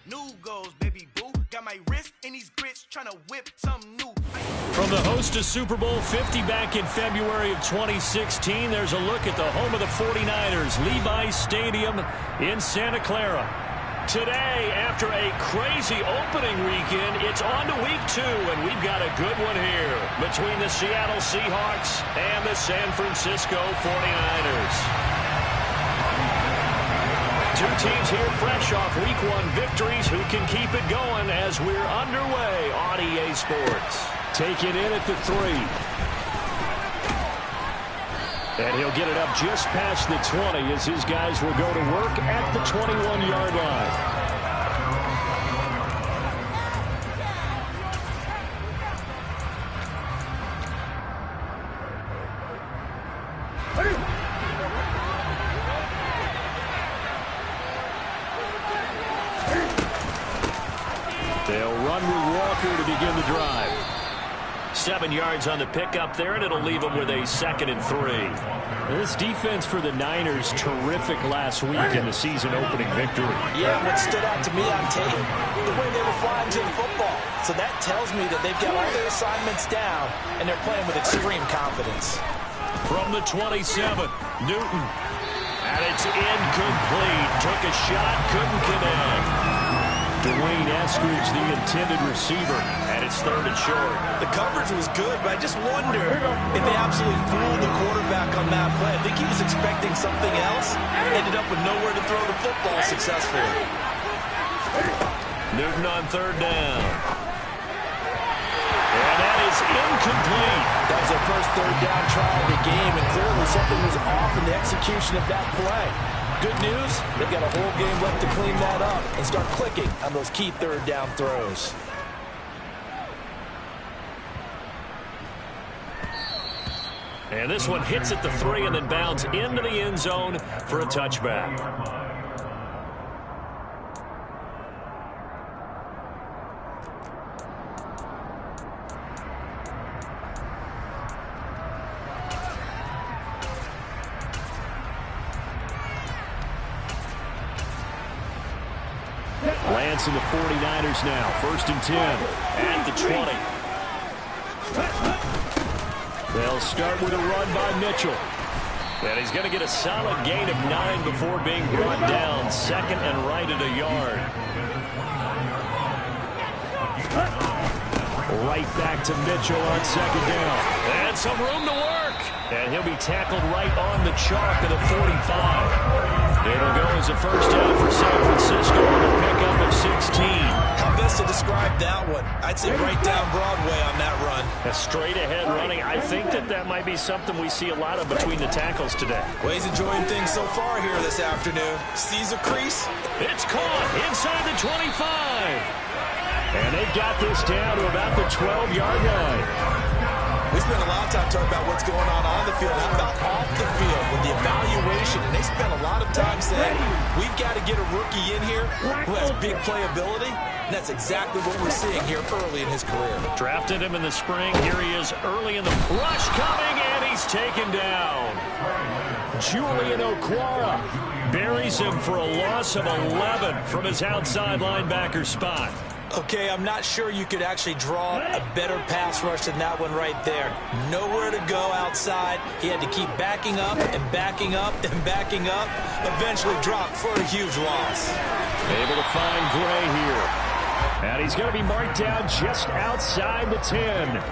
New goals, baby boo. Got my wrist in these grits, trying to whip something new. From the host of Super Bowl 50 back in February of 2016, there's a look at the home of the 49ers, Levi's Stadium in Santa Clara. Today, after a crazy opening weekend, it's on to week 2, and we've got a good one here between the Seattle Seahawks and the San Francisco 49ers. Two teams here fresh off week 1 victories who can keep it going as we're underway on EA Sports. Take it in at the 3. And he'll get it up just past the 20 as his guys will go to work at the 21-yard line. They'll run with Walker to begin the drive. 7 yards on the pickup there, and it'll leave them with a 2nd and 3. This defense for the Niners, terrific last week in the season-opening victory. Yeah, what stood out to me on tape, the way they were flying to the football. So that tells me that they've got all their assignments down, and they're playing with extreme confidence. From the 27, Newton. And it's incomplete. Took a shot, couldn't connect. Dwayne Eskridge, the intended receiver, and it's 3rd and short. The coverage was good, but I just wonder if they absolutely fooled the quarterback on that play. I think he was expecting something else. Ended up with nowhere to throw the football successfully. Newton on 3rd down. And that is incomplete. That was their first 3rd down try of the game, and clearly something was off in the execution of that play. Good news, they've got a whole game left to clean that up and start clicking on those key 3rd down throws. And this one hits at the 3 and then bounds into the end zone for a touchback. Lance and the 49ers now. 1st and 10 at the 20. They'll start with a run by Mitchell. And he's going to get a solid gain of 9 before being brought down. 2nd and right at a yard. Right back to Mitchell on 2nd down. And some room to work. And he'll be tackled right on the chalk of the 45. It'll go as a 1st down for San Francisco on a pickup of 16. How best to describe that one? I'd say right down Broadway on that run. A straight-ahead running. I think that might be something we see a lot of between the tackles today. Well, he's enjoying things so far here this afternoon. Sees a crease. It's caught inside the 25. And they've got this down to about the 12-yard line. We spent a lot of time talking about what's going on the field. How about off the field with the evaluation? And they spent a lot of time saying, we've got to get a rookie in here who has big playability. And that's exactly what we're seeing here early in his career. Drafted him in the spring. Here he is early in the rush coming, and he's taken down. Julian Okwara buries him for a loss of 11 from his outside linebacker spot. Okay, I'm not sure you could actually draw a better pass rush than that one right there. Nowhere to go outside. He had to keep backing up and backing up and backing up. Eventually dropped for a huge loss. Able to find Gray here. And he's going to be marked down just outside the 10.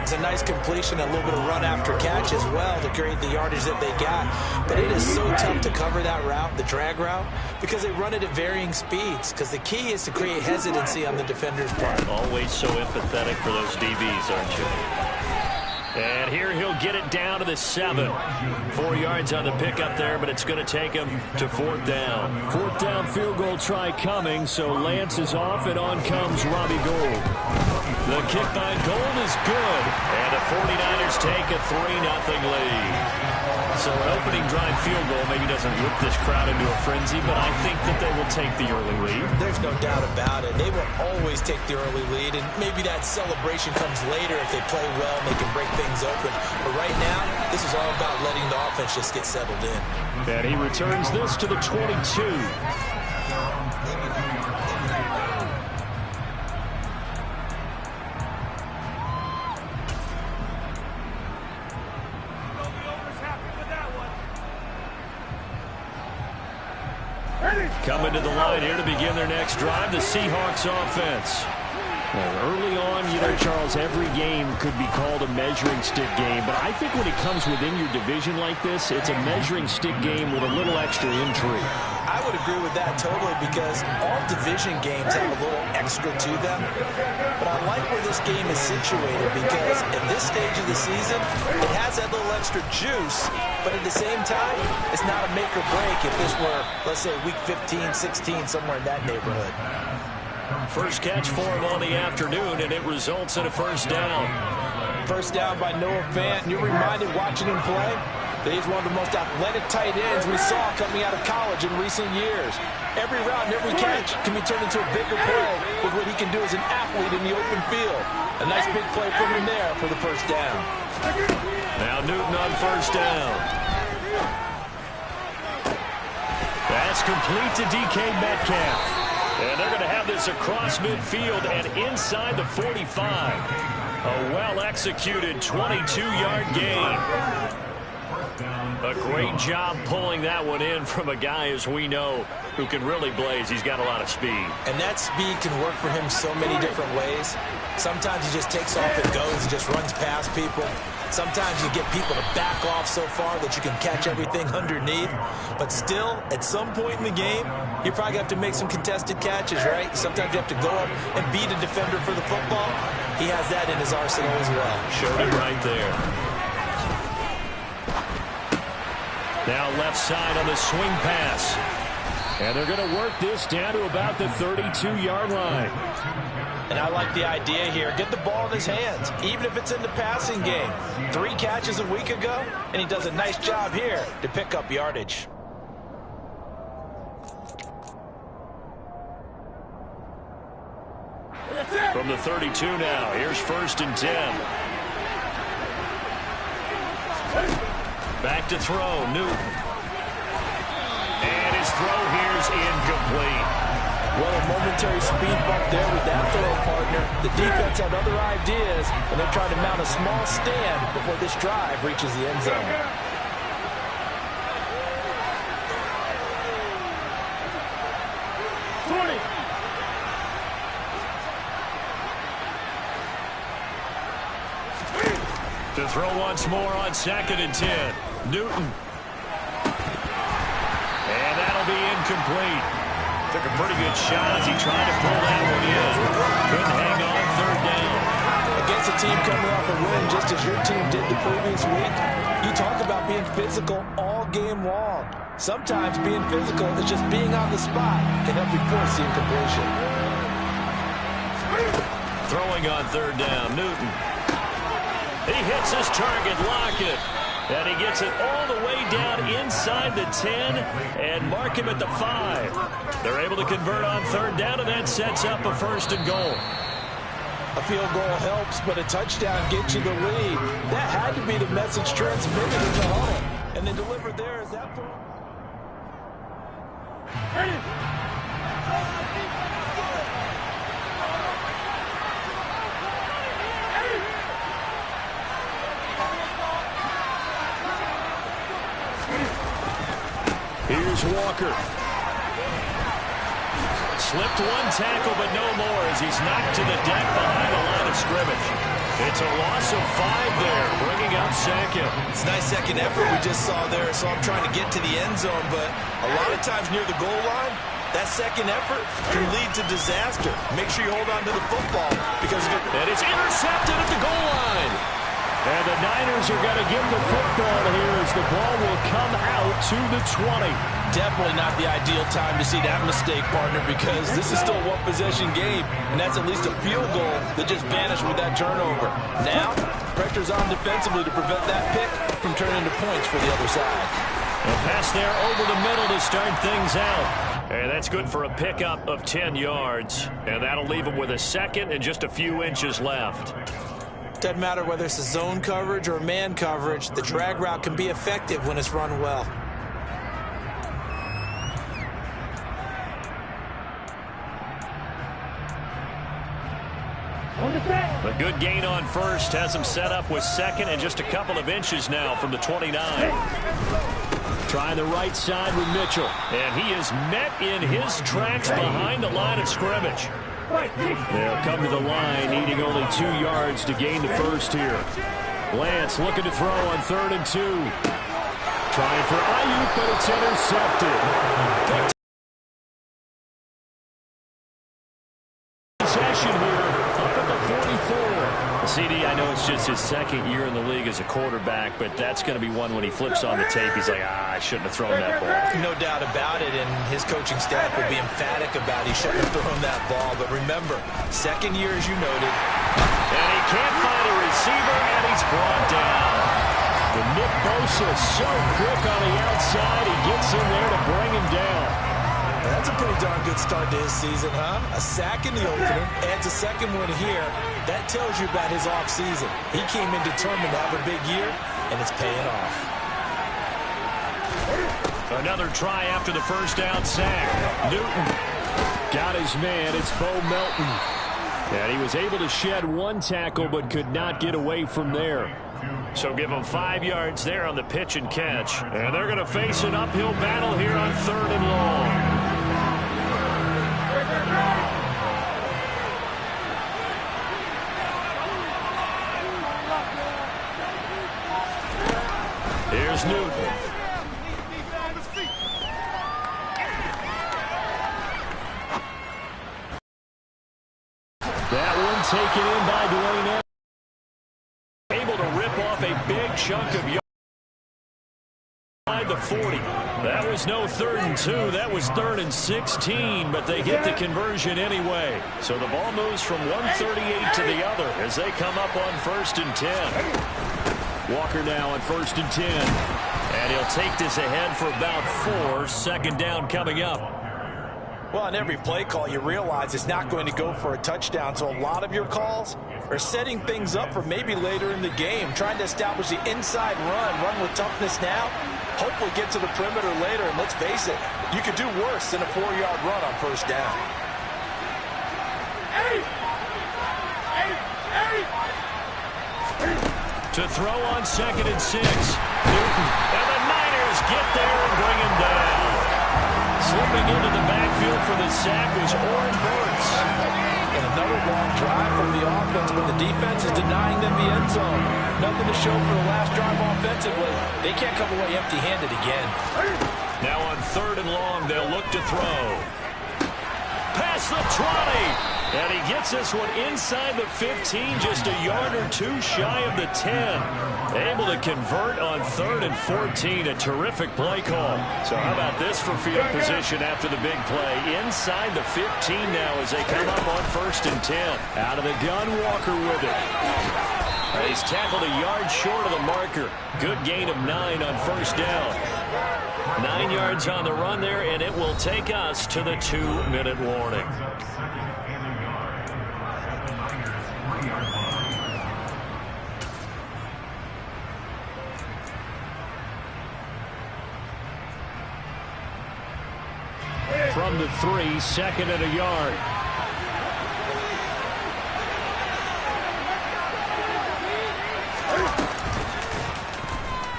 It's a nice completion, a little bit of run after catch as well to create the yardage that they got. But it is so tough to cover that route, the drag route, because they run it at varying speeds. Because the key is to create hesitancy on the defender's part. Always so empathetic for those DBs, aren't you? And here he'll get it down to the 7. 4 yards on the pickup there, but it's going to take him to 4th down. 4th down field goal try coming, so Lance is off, and on comes Robbie Gould. The kick by Gould is good, and the 49ers take a 3-0 lead. So an opening drive field goal maybe doesn't whip this crowd into a frenzy, but I think that they will take the early lead. There's no doubt about it. They will always take the early lead, and maybe that celebration comes later if they play well and they can break things open. But right now, this is all about letting the offense just get settled in. And he returns this to the 22. Coming to the line here to begin their next drive, the Seahawks offense. Well, early on, you know, Charles, every game could be called a measuring stick game, but I think when it comes within your division like this, it's a measuring stick game with a little extra intrigue. I would agree with that totally because all division games have a little extra to them. But I like where this game is situated because at this stage of the season, it has that little extra juice, but at the same time, it's not a make or break if this were, let's say, week 15, 16, somewhere in that neighborhood. First catch for him on the afternoon, and it results in a first down. First down by Noah Fant. You're reminded watching him play that he's one of the most athletic tight ends we saw coming out of college in recent years. Every route and every catch can be turned into a bigger play with what he can do as an athlete in the open field. A nice big play from him there for the first down. Now Newton on first down. That's complete to DK Metcalf. And they're going to have this across midfield and inside the 45. A well-executed 22-yard gain. A great job pulling that one in from a guy, as we know, who can really blaze. He's got a lot of speed. And that speed can work for him so many different ways. Sometimes he just takes off and goes and just runs past people. Sometimes you get people to back off so far that you can catch everything underneath. But still, at some point in the game, you probably have to make some contested catches, right? Sometimes you have to go up and beat a defender for the football. He has that in his arsenal as well. Showed it right there. Now left side on the swing pass. And they're going to work this down to about the 32-yard line. And I like the idea here. Get the ball in his hands, even if it's in the passing game. 3 catches a week ago, and he does a nice job here to pick up yardage. From the 32 now, here's 1st and 10. Back to throw, Newton. And his throw here's incomplete. Well, a momentary speed bump there with that throw, partner. The defense had other ideas, and they're trying to mount a small stand before this drive reaches the end zone. To throw once more on 2nd and 10. Newton. And that'll be incomplete. Took a pretty good shot as he tried to pull that one in. Couldn't hang on 3rd down. Against a team coming off a win just as your team did the previous week, you talk about being physical all game long. Sometimes being physical is just being on the spot can help you force the incompletion. Throwing on 3rd down, Newton. He hits his target, Lockett. And he gets it all the way down inside the 10 and mark him at the 5. They're able to convert on 3rd down, and that sets up a 1st and goal. A field goal helps, but a touchdown gets you the lead. That had to be the message transmitted in the huddle. And they delivered there as that point. Here's Walker. Slipped one tackle, but no more as he's knocked to the deck behind the line of scrimmage. It's a loss of 5 there, bringing up 2nd. It's a nice second effort we just saw there, so I'm trying to get to the end zone, but a lot of times near the goal line, that second effort can lead to disaster. Make sure you hold on to the football because and it's intercepted at the goal line. And the Niners are going to get the football here as the ball will come out to the 20. Definitely not the ideal time to see that mistake, partner, because this is still a one-possession game, and that's at least a field goal that just vanished with that turnover. Now, pressure's on defensively to prevent that pick from turning into points for the other side. A pass there over the middle to start things out. And that's good for a pickup of 10 yards. And that'll leave him with a second and just a few inches left. Doesn't matter whether it's a zone coverage or man coverage, the drag route can be effective when it's run well. A good gain on first has him set up with second and just a couple of inches now from the 29. Trying the right side with Mitchell. And he is met in his tracks behind the line of scrimmage. They'll come to the line, needing only 2 yards to gain the first here. Lance looking to throw on 3rd and 2. Trying for Ayuk, but it's intercepted. Possession here up at the 44. CD, I know it's just his second year in the league as a quarterback, but that's going to be one when he flips on the tape. He's like, I shouldn't have thrown that ball. No doubt about it, and his coaching staff would be emphatic about he shouldn't have thrown that ball. But remember, second year, as you noted. And he can't find a receiver, and he's brought down. The Nick Bosa so quick on the outside, he gets in there to bring him down. That's a pretty darn good start to his season, huh? A sack in the opener, adds a second one here. That tells you about his offseason. He came in determined to have a big year, and it's paying off. Another try after the first down sack. Newton got his man. It's Bo Melton. And he was able to shed one tackle but could not get away from there. So give him 5 yards there on the pitch and catch. And they're going to face an uphill battle here on 3rd and long. Here's Newton. That one taken in by Dwayne. Able to rip off a big chunk of yards. The 40. That was no 3rd and 2. That was 3rd and 16, but they get the conversion anyway. So the ball moves from 138 to the other as they come up on 1st and 10. Walker now on 1st and 10. And he'll take this ahead for about 4. 2nd down coming up. Well, on every play call, you realize it's not going to go for a touchdown. So a lot of your calls are setting things up for maybe later in the game, trying to establish the inside run with toughness now, hopefully get to the perimeter later. And let's face it, you could do worse than a 4-yard run on 1st down. To throw on 2nd and 6. Newton. And the Niners get there and bring him down. Slipping into the backfield for the sack was Oren Burks. And another long drive from the offense, but the defense is denying them the end zone. Nothing to show for the last drive offensively. They can't come away empty-handed again. Now on 3rd and long, they'll look to throw. Past the 20. And he gets this one inside the 15, just a yard or 2 shy of the 10. Able to convert on 3rd and 14. A terrific play call. So how about this for field position after the big play? Inside the 15 now as they come up on 1st and 10. Out of the gun, Walker with it. He's tackled a yard short of the marker. Good gain of 9 on 1st down. 9 yards on the run there, and it will take us to the 2-minute warning. From the 3, 2nd and a yard.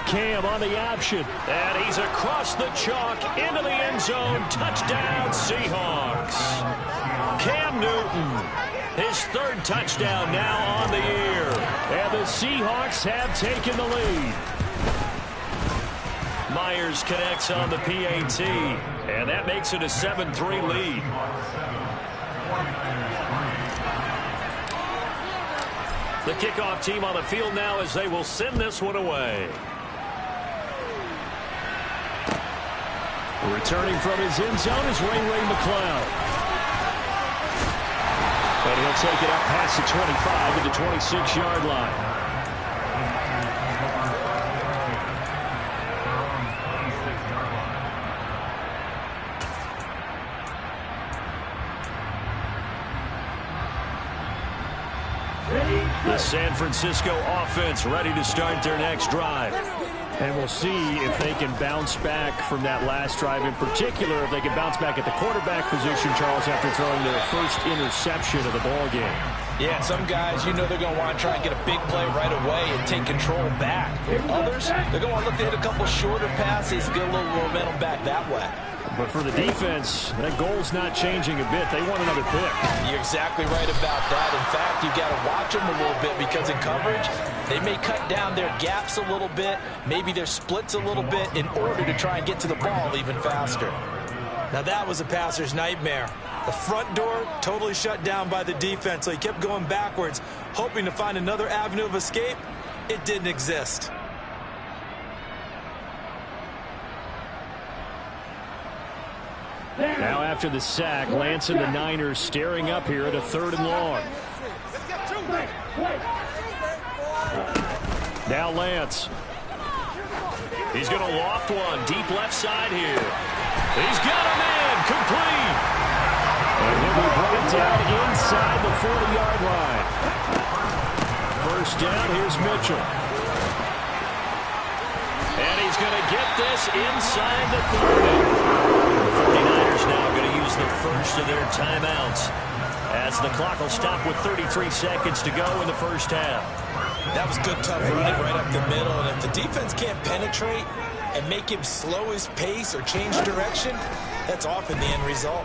Cam on the option. And he's across the chalk into the end zone. Touchdown, Seahawks. Cam Newton, his 3rd touchdown now on the year. And the Seahawks have taken the lead. Myers connects on the PAT. And that makes it a 7-3 lead. The kickoff team on the field now as they will send this one away. Returning from his end zone is Ray McCloud. And he'll take it up past the 25 to the 26-yard line. The San Francisco offense ready to start their next drive. And we'll see if they can bounce back from that last drive. In particular, if they can bounce back at the quarterback position, Charles, after throwing their first interception of the ball game. Yeah, some guys, they're going to want to try and get a big play right away and take control back. Others, they're going to want to look to hit a couple shorter passes, get a little momentum back that way. But for the defense, that goal's not changing a bit. They want another pick. You're exactly right about that. In fact, you've got to watch them a little bit because in coverage, they may cut down their gaps a little bit, maybe their splits a little bit in order to try and get to the ball even faster. Now that was a passer's nightmare. The front door totally shut down by the defense, so he kept going backwards, hoping to find another avenue of escape. It didn't exist. Now after the sack, Lance and the Niners staring up here at a 3rd and long. Now Lance. He's going to loft one deep left side here. He's got a man complete. And he'll be brought down inside the 40-yard line. First down, here's Mitchell. And he's going to get this inside the 30. The 49ers now going to use the first of their timeouts as the clock will stop with 33 seconds to go in the first half. That was good, tough running right up the middle. And if the defense can't penetrate and make him slow his pace or change direction, that's often the end result.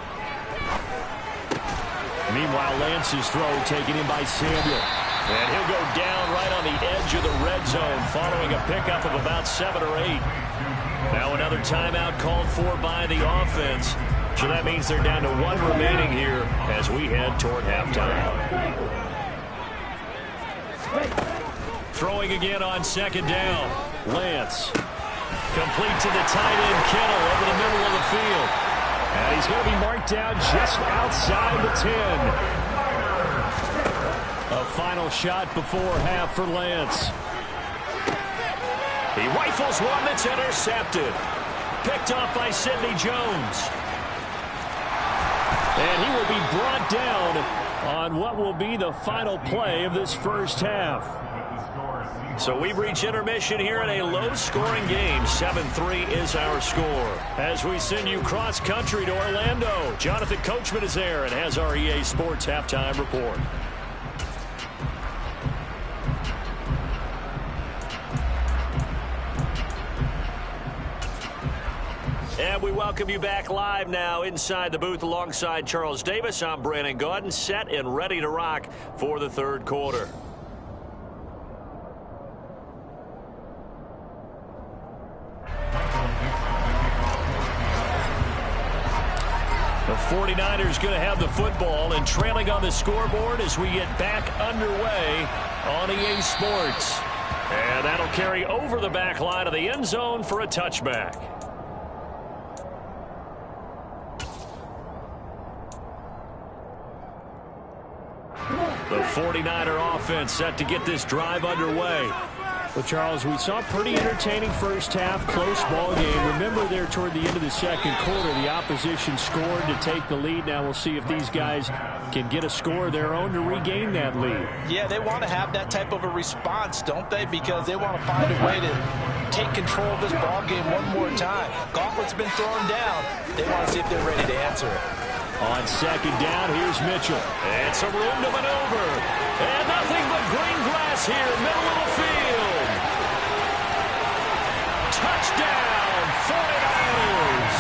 Meanwhile, Lance's throw taken in by Samuel. And he'll go down right on the edge of the red zone following a pickup of about 7 or 8. Now another timeout called for by the offense. So that means they're down to 1 remaining here as we head toward halftime. Throwing again on 2nd down. Lance. Complete to the tight end, Kittle, over the middle of the field. And he's going to be marked down just outside the 10. A final shot before half for Lance. He rifles one that's intercepted. Picked off by Sidney Jones. And he will be brought down on what will be the final play of this first half. So we've reached intermission here in a low-scoring game. 7-3 is our score. As we send you cross-country to Orlando, Jonathan Coachman is there and has our EA Sports halftime report. And we welcome you back live now inside the booth alongside Charles Davis. I'm Brandon Gaudin, set and ready to rock for the 3rd quarter. The 49ers going to have the football and trailing on the scoreboard as we get back underway on EA Sports. And that'll carry over the back line of the end zone for a touchback. The 49er offense set to get this drive underway. Well, Charles, we saw a pretty entertaining first half, close ball game. Remember there toward the end of the 2nd quarter, the opposition scored to take the lead. Now we'll see if these guys can get a score of their own to regain that lead. Yeah, they want to have that type of a response, don't they? Because they want to find a way to take control of this ball game one more time. Gauntlet's been thrown down. They want to see if they're ready to answer it. On 2nd down, here's Mitchell. And some room to maneuver. And nothing but green grass here, middle of the field. Touchdown, 49ers.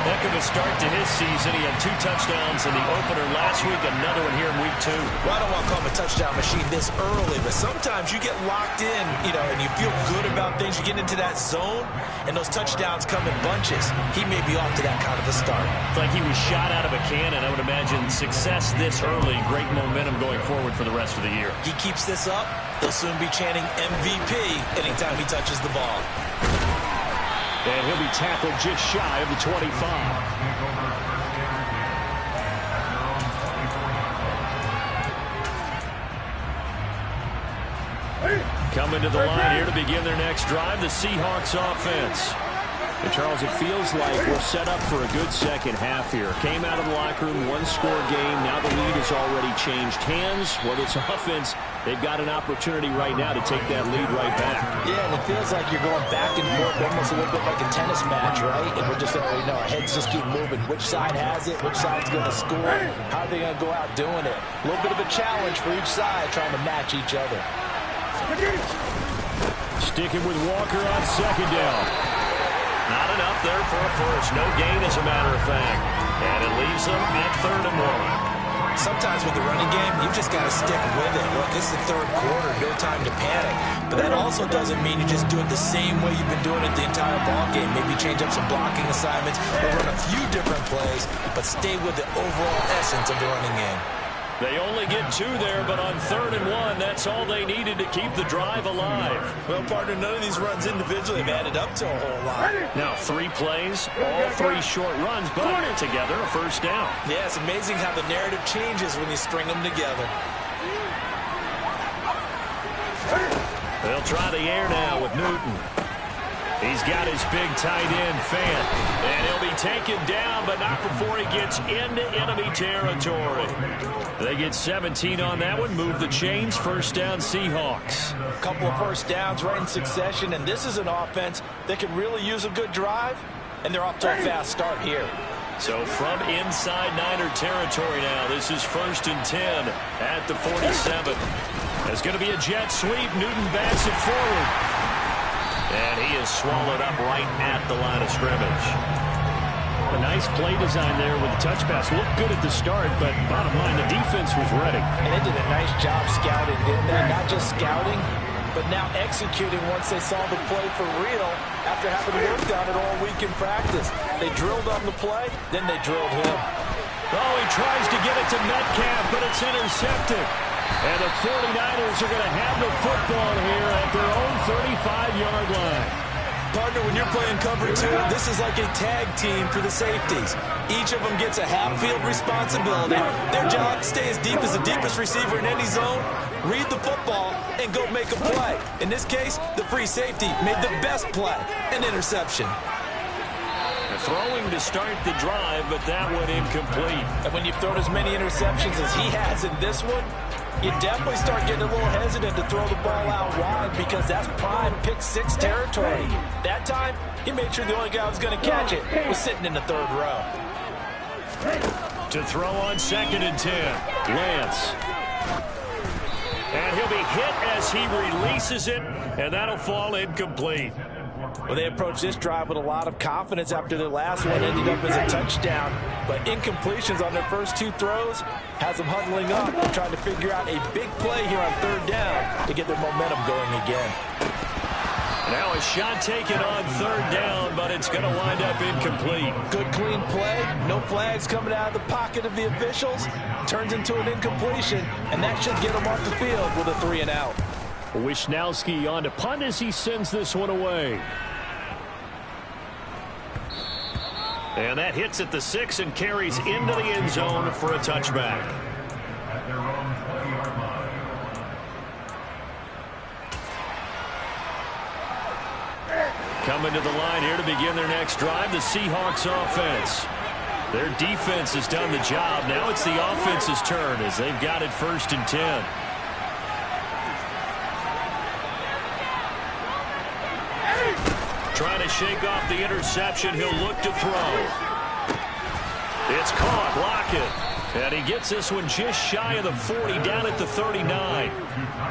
Heck of a start to his season. He had 2 touchdowns in the opener last week, another one here in week 2. Well, I don't want to call him a touchdown machine this early, but sometimes you get locked in, and you feel good about things. You get into that zone, and those touchdowns come in bunches. He may be off to that kind of a start. It's like he was shot out of a cannon. I would imagine success this early, great momentum going forward for the rest of the year. He keeps this up, they'll soon be chanting MVP anytime he touches the ball. And he'll be tackled just shy of the 25. Coming to the line here to begin their next drive, the Seahawks offense. And Charles, it feels like we're set up for a good second half here. Came out of the locker room, one-score game. Now the lead has already changed hands. Whether it's offense, they've got an opportunity right now to take that lead right back. Yeah, and it feels like you're going back and forth, almost a little bit like a tennis match, right? And we're just, our heads just keep moving. Which side has it? Which side's going to score? How are they going to go out doing it? A little bit of a challenge for each side, trying to match each other. Sticking with Walker on second down. Not enough there for a first. No gain, as a matter of fact. And it leaves them at 3rd and 1. Sometimes with the running game, you just got to stick with it. Look, this is the 3rd quarter, no time to panic. But that also doesn't mean you just do it the same way you've been doing it the entire ball game. Maybe change up some blocking assignments or run a few different plays, but stay with the overall essence of the running game. They only get 2 there, but on 3rd and 1, that's all they needed to keep the drive alive. Well, partner, none of these runs individually have added up to a whole lot. Now, 3 plays, all 3 short runs, but together a first down. Yeah, it's amazing how the narrative changes when you string them together. They'll try the air now with Newton. He's got his big tight end, Fant. And he'll be taken down, but not before he gets into enemy territory. They get 17 on that one, move the chains, first down Seahawks. A couple of first downs right in succession, and this is an offense that can really use a good drive, and they're off to a fast start here. So from inside Niner territory now, this is 1st and 10 at the 47. There's going to be a jet sweep. Newton bats it forward. And he is swallowed up right at the line of scrimmage. A nice play design there with the touch pass. Looked good at the start, but bottom line, the defense was ready. And they did a nice job scouting, didn't they? Not just scouting, but now executing once they saw the play for real after having worked on it all week in practice. They drilled on the play, then they drilled him. Oh, he tries to get it to Metcalf, but it's intercepted. And the 49ers are going to have the football here at their own 35-yard line. Partner, when you're playing cover 2, this is like a tag team for the safeties. Each of them gets a half-field responsibility. Their job, stay as deep as the deepest receiver in any zone, read the football, and go make a play. In this case, the free safety made the best play, an interception. Throwing to start the drive, but that one incomplete. And when you've thrown as many interceptions as he has in this one, you definitely start getting a little hesitant to throw the ball out wide because that's prime pick 6 territory. That time, he made sure the only guy who was going to catch it was sitting in the 3rd row. To throw on 2nd and 10, Lance. And he'll be hit as he releases it, and that'll fall incomplete. Well, they approached this drive with a lot of confidence after their last one ended up as a touchdown. But incompletions on their first 2 throws has them huddling up and trying to figure out a big play here on 3rd down to get their momentum going again. Now a shot taken on 3rd down, but it's going to wind up incomplete. Good, clean play. No flags coming out of the pocket of the officials. Turns into an incompletion, and that should get them off the field with a 3 and out. Wisnowski on to punt as he sends this one away. And that hits at the 6 and carries into the end zone for a touchback. Coming to the line here to begin their next drive, the Seahawks offense. Their defense has done the job. Now it's the offense's turn as they've got it 1st and 10. Trying to shake off the interception. He'll look to throw. It's caught. Lockett. And he gets this one just shy of the 40, down at the 39.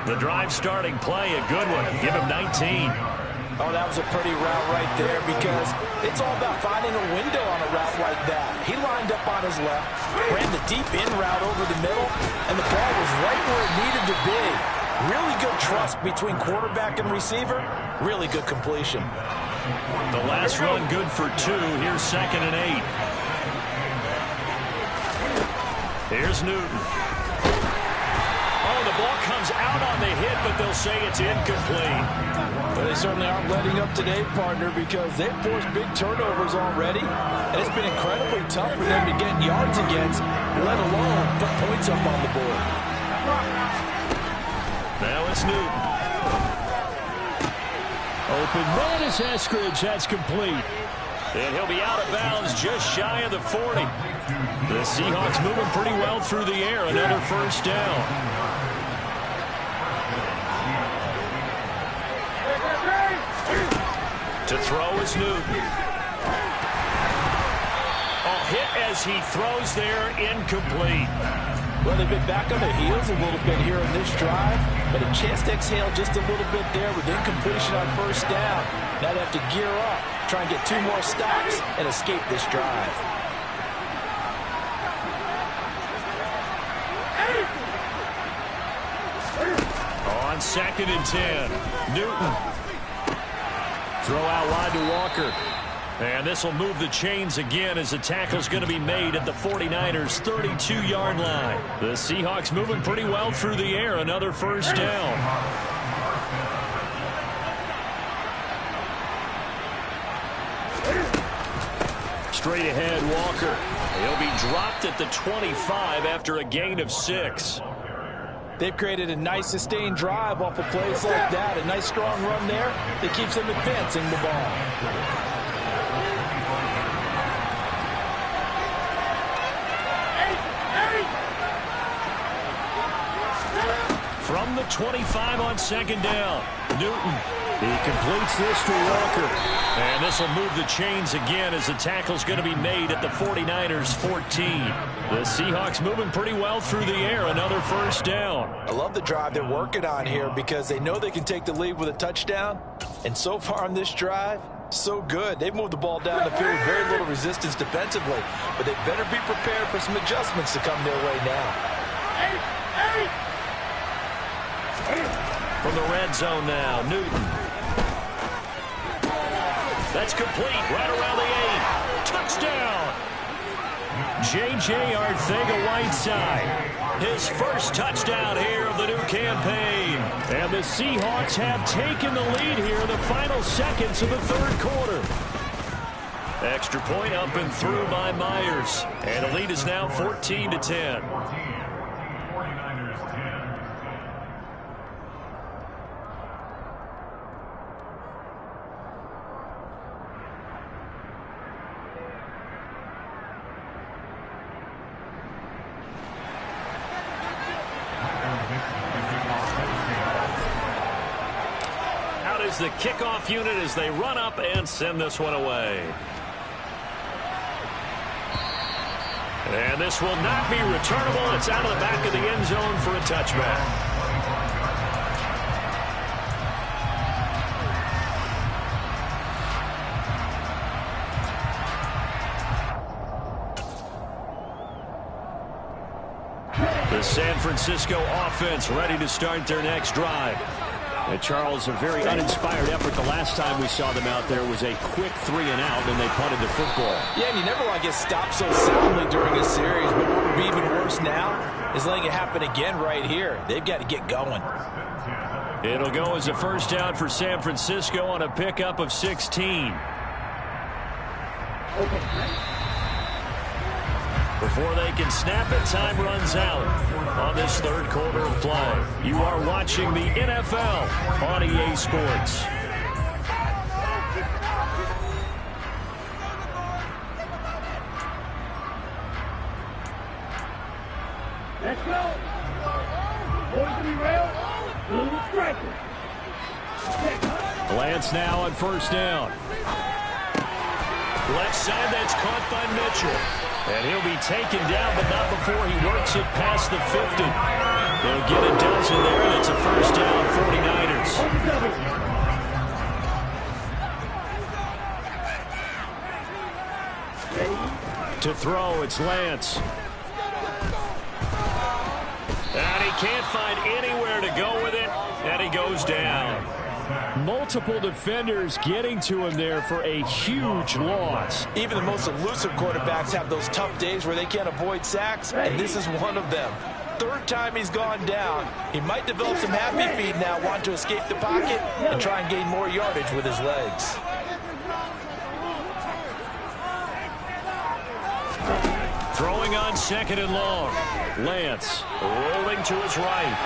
The drive starting play, a good one. Give him 19. Oh, that was a pretty route right there because it's all about finding a window on a route like that. He lined up on his left, ran the deep in route over the middle, and the ball was right where it needed to be. Really good trust between quarterback and receiver. Really good completion. The last run good for 2. Here's 2nd and 8. Here's Newton. Oh, the ball comes out on the hit, but they'll say it's incomplete. Well, they certainly aren't letting up today, partner, because they've forced big turnovers already, and it's been incredibly tough for them to get yards against, let alone put points up on the board. Now it's Newton. Open man is Eskridge. That's complete. And he'll be out of bounds just shy of the 40. The Seahawks moving pretty well through the air. Another first down. To throw is Newton. Hit as he throws there, incomplete. Well, they've been back on their heels a little bit here in this drive, but a chance to exhale just a little bit there with incompletion on first down. Now they have to gear up, try and get 2 more stops, and escape this drive. On 2nd and 10, Newton. Throw out wide to Walker. And this will move the chains again as the tackle's going to be made at the 49ers' 32-yard line. The Seahawks moving pretty well through the air. Another first down. Straight ahead, Walker. He'll be dropped at the 25 after a gain of 6. They've created a nice sustained drive off of plays like that. A nice strong run there that keeps them advancing the ball. From the 25 on 2nd down, Newton. He completes this to Walker. And this will move the chains again as the tackle's going to be made at the 49ers' 14. The Seahawks moving pretty well through the air. Another first down. I love the drive they're working on here because they know they can take the lead with a touchdown. And so far on this drive, so good. They've moved the ball down the field with very little resistance defensively. But they better be prepared for some adjustments to come their way now. From the red zone now, Newton. That's complete right around the 8. Touchdown! J.J. Arcega-Whiteside. His first touchdown here of the new campaign. And the Seahawks have taken the lead here in the final seconds of the 3rd quarter. Extra point up and through by Myers. And the lead is now 14-10. The kickoff unit as they run up and send this one away. And this will not be returnable. It's out of the back of the end zone for a touchback. The San Francisco offense ready to start their next drive. And Charles, a very uninspired effort. The last time we saw them out there was a quick 3-and-out, and they punted the football. Yeah, and you never want to get stopped so soundly during a series, but what would be even worse now is letting it happen again right here. They've got to get going. It'll go as a first down for San Francisco on a pickup of 16. Before they can snap it, time runs out on this 3rd quarter of play. You are watching the NFL on EA Sports. Let's go. Boys to be real. Little striker. Lance now on first down. Left side, that's caught by Mitchell. And he'll be taken down, but not before he works it past the 50. They'll get a dozen there, and it's a first down, 49ers. To throw, it's Lance. And he can't find anywhere to go with it, and he goes down. Multiple defenders getting to him there for a huge loss. Even the most elusive quarterbacks have those tough days where they can't avoid sacks, and this is one of them. third time he's gone down. He might develop some happy feet now, want to escape the pocket and try and gain more yardage with his legs. Throwing on 2nd and long. Lance rolling to his right.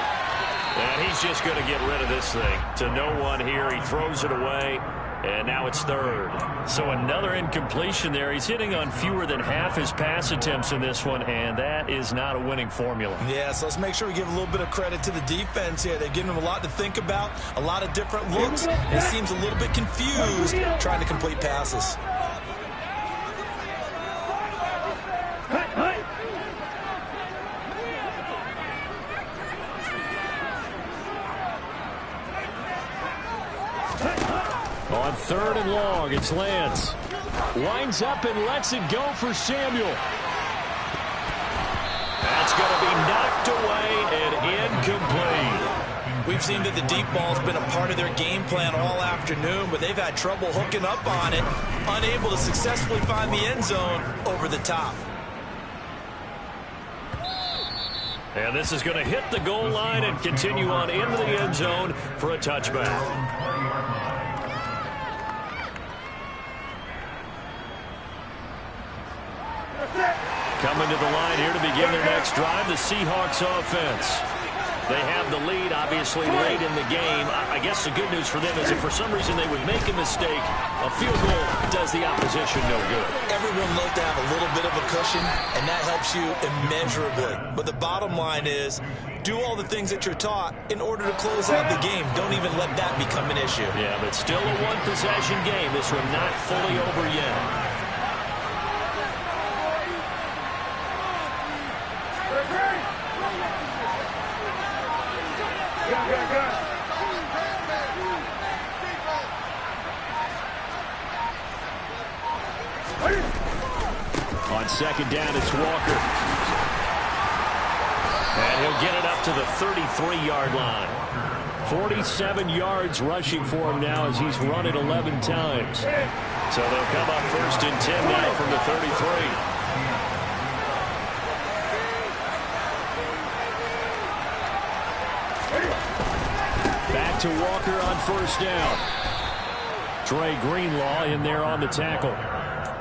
And he's just going to get rid of this thing. To no one here. He throws it away. And now it's 3rd. So another incompletion there. He's hitting on fewer than half his pass attempts in this one, and that is not a winning formula. Yeah, so let's make sure we give a little bit of credit to the defense here. They're giving him a lot to think about, a lot of different looks, and he seems a little bit confused trying to complete passes. On 3rd and long, it's Lance. Winds up and lets it go for Samuel. That's going to be knocked away and incomplete. We've seen that the deep ball's been a part of their game plan all afternoon, but they've had trouble hooking up on it, unable to successfully find the end zone over the top. And this is going to hit the goal line and continue on into the end zone for a touchback. Coming to the line here to begin their next drive, the Seahawks offense. They have the lead, obviously, late in the game. I guess the good news for them is if for some reason they would make a mistake, a field goal does the opposition no good. Everyone loves to have a little bit of a cushion, and that helps you immeasurably. But the bottom line is, do all the things that you're taught in order to close out the game. Don't even let that become an issue. Yeah, but still a one-possession game. This one not fully over yet. On 2nd down, it's Walker. And he'll get it up to the 33-yard line. 47 yards rushing for him now as he's run it 11 times. So they'll come up 1st and 10 now from the 33. Back to Walker on 1st down. Trey Greenlaw in there on the tackle.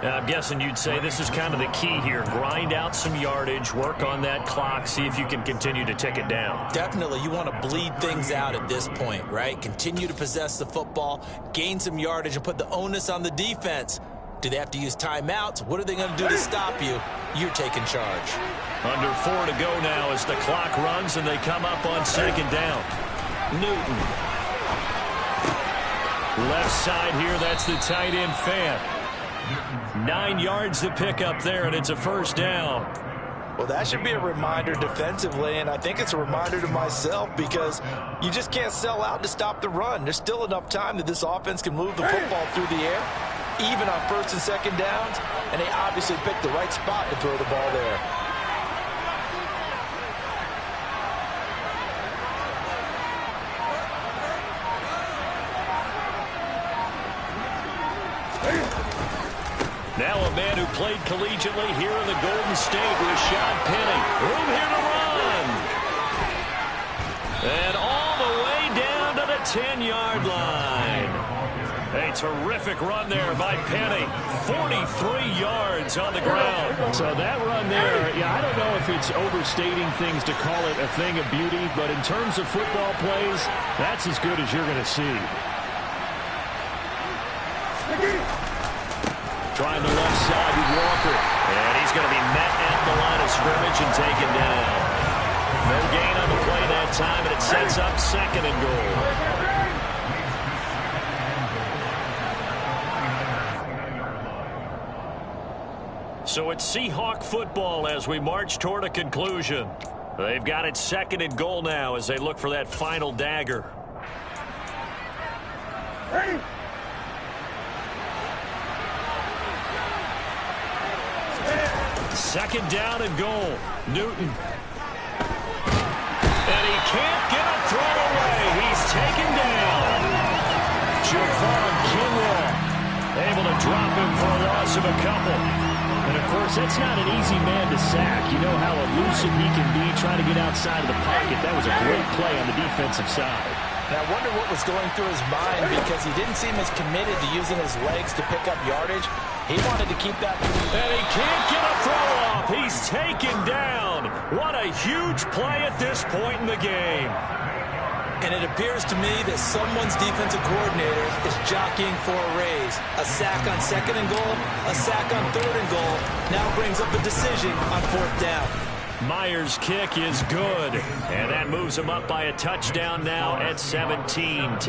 I'm guessing you'd say this is kind of the key here. Grind out some yardage, work on that clock, see if you can continue to tick it down. Definitely, you want to bleed things out at this point, right? Continue to possess the football, gain some yardage, and put the onus on the defense. Do they have to use timeouts? What are they going to do to stop you? You're taking charge. Under 4 to go now as the clock runs and they come up on 2nd down. Newton. Left side here, that's the tight end Fant. 9 yards to pick up there, and it's a 1st down. Well, that should be a reminder defensively, and I think it's a reminder to myself because you just can't sell out to stop the run. There's still enough time that this offense can move the football through the air, even on 1st and 2nd downs, and they obviously picked the right spot to throw the ball there. Now a man who played collegiately here in the Golden State, Rashad Penny. Room here to run. And all the way down to the 10-yard line. A terrific run there by Penny. 43 yards on the ground. So that run there, yeah, I don't know if it's overstating things to call it a thing of beauty, but in terms of football plays, that's as good as you're going to see. Trying the left side with Walker. And he's going to be met at the line of scrimmage and taken down. No gain on the play that time, and it sets up 2nd and goal. So it's Seahawk football as we march toward a conclusion. They've got it 2nd and goal now as they look for that final dagger. Ready? 2nd down and goal. Newton. And he can't get a throw away. He's taken down. Javon Kinlaw able to drop him for a loss of a couple. And, of course, that's not an easy man to sack. You know how elusive he can be trying to get outside of the pocket. That was a great play on the defensive side. And I wonder what was going through his mind because he didn't seem as committed to using his legs to pick up yardage. He wanted to keep that. And he can't get a throw off. He's taken down. What a huge play at this point in the game. And it appears to me that someone's defensive coordinator is jockeying for a raise. A sack on 2nd and goal, a sack on 3rd and goal. Now brings up a decision on 4th down. Myers' kick is good. And that moves him up by a touchdown now at 17-10.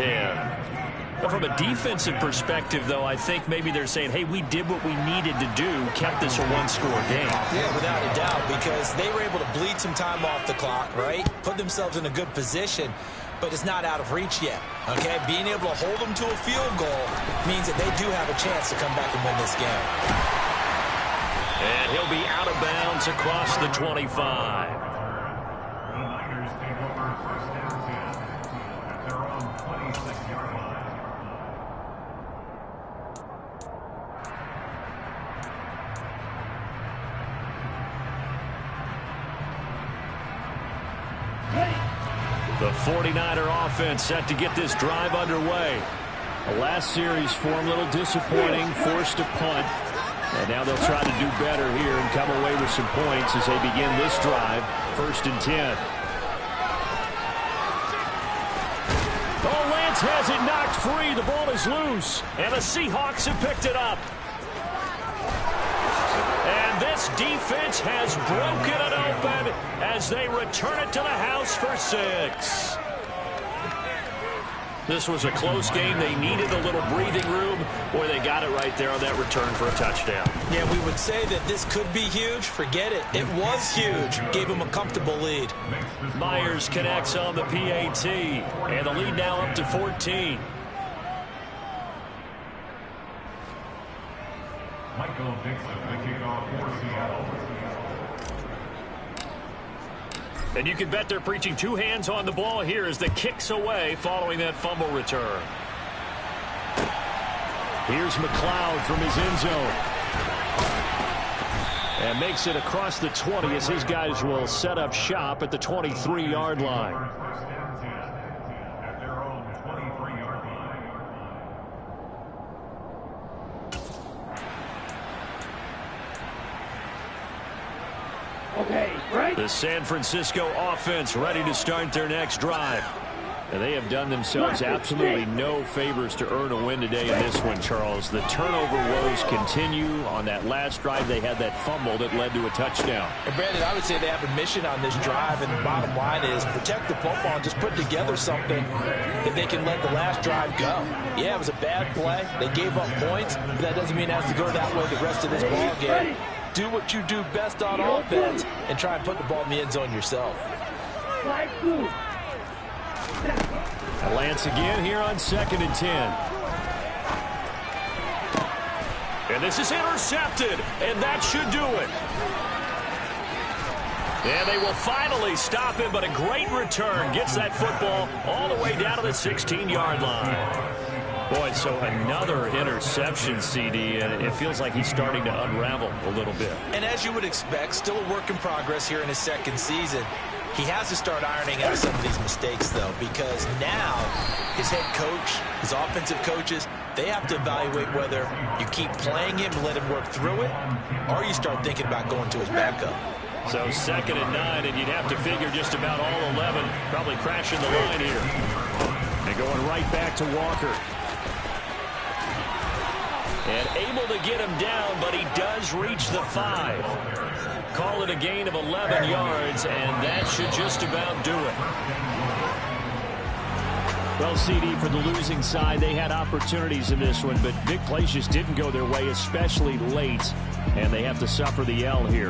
But from a defensive perspective, though, I think maybe they're saying, hey, we did what we needed to do, kept this a one-score game. Yeah, without a doubt, because they were able to bleed some time off the clock, right? Put themselves in a good position, but it's not out of reach yet, okay? Being able to hold them to a field goal means that they do have a chance to come back and win this game. And he'll be out of bounds across the 25. The 49er offense set to get this drive underway. The last series for him, a little disappointing, forced a punt. And now they'll try to do better here and come away with some points as they begin this drive, 1st and 10. Oh, Lance has it knocked free. The ball is loose. And the Seahawks have picked it up. And this defense has broken it open as they return it to the house for 6. This was a close game. They needed a little breathing room. Boy, they got it right there on that return for a touchdown. Yeah, we would say that this could be huge. Forget it. It was huge. Gave them a comfortable lead. Myers connects on the PAT. And the lead now up to 14. Michael Dixon, the kickoff for Seattle. And you can bet they're preaching 2 hands on the ball here as the kick's away following that fumble return. Here's McLeod from his end zone. And makes it across the 20 as his guys will set up shop at the 23-yard line. The San Francisco offense ready to start their next drive. And they have done themselves absolutely no favors to earn a win today in this one, Charles. The turnover woes continue. On that last drive, they had that fumble that led to a touchdown. And Brandon, I would say they have a mission on this drive, and the bottom line is protect the football and just put together something that they can let the last drive go. Yeah, it was a bad play. They gave up points, but that doesn't mean it has to go that way the rest of this ball game. Do what you do best on offense and try and put the ball in the end zone yourself. Lance again here on 2nd and 10. And this is intercepted, and that should do it. And they will finally stop him, but a great return gets that football all the way down to the 16-yard line. Boy, so another interception, CD, and it feels like he's starting to unravel a little bit. And as you would expect, still a work in progress here in his 2nd season. He has to start ironing out some of these mistakes, though, because now his head coach, his offensive coaches, they have to evaluate whether you keep playing him and let him work through it, or you start thinking about going to his backup. So 2nd and 9, and you'd have to figure just about all 11 probably crashing the line here. And going right back to Walker. And able to get him down, but he does reach the 5. Call it a gain of 11 yards, and that should just about do it. Well, CD, for the losing side, they had opportunities in this one, but big plays just didn't go their way, especially late, and they have to suffer the L here.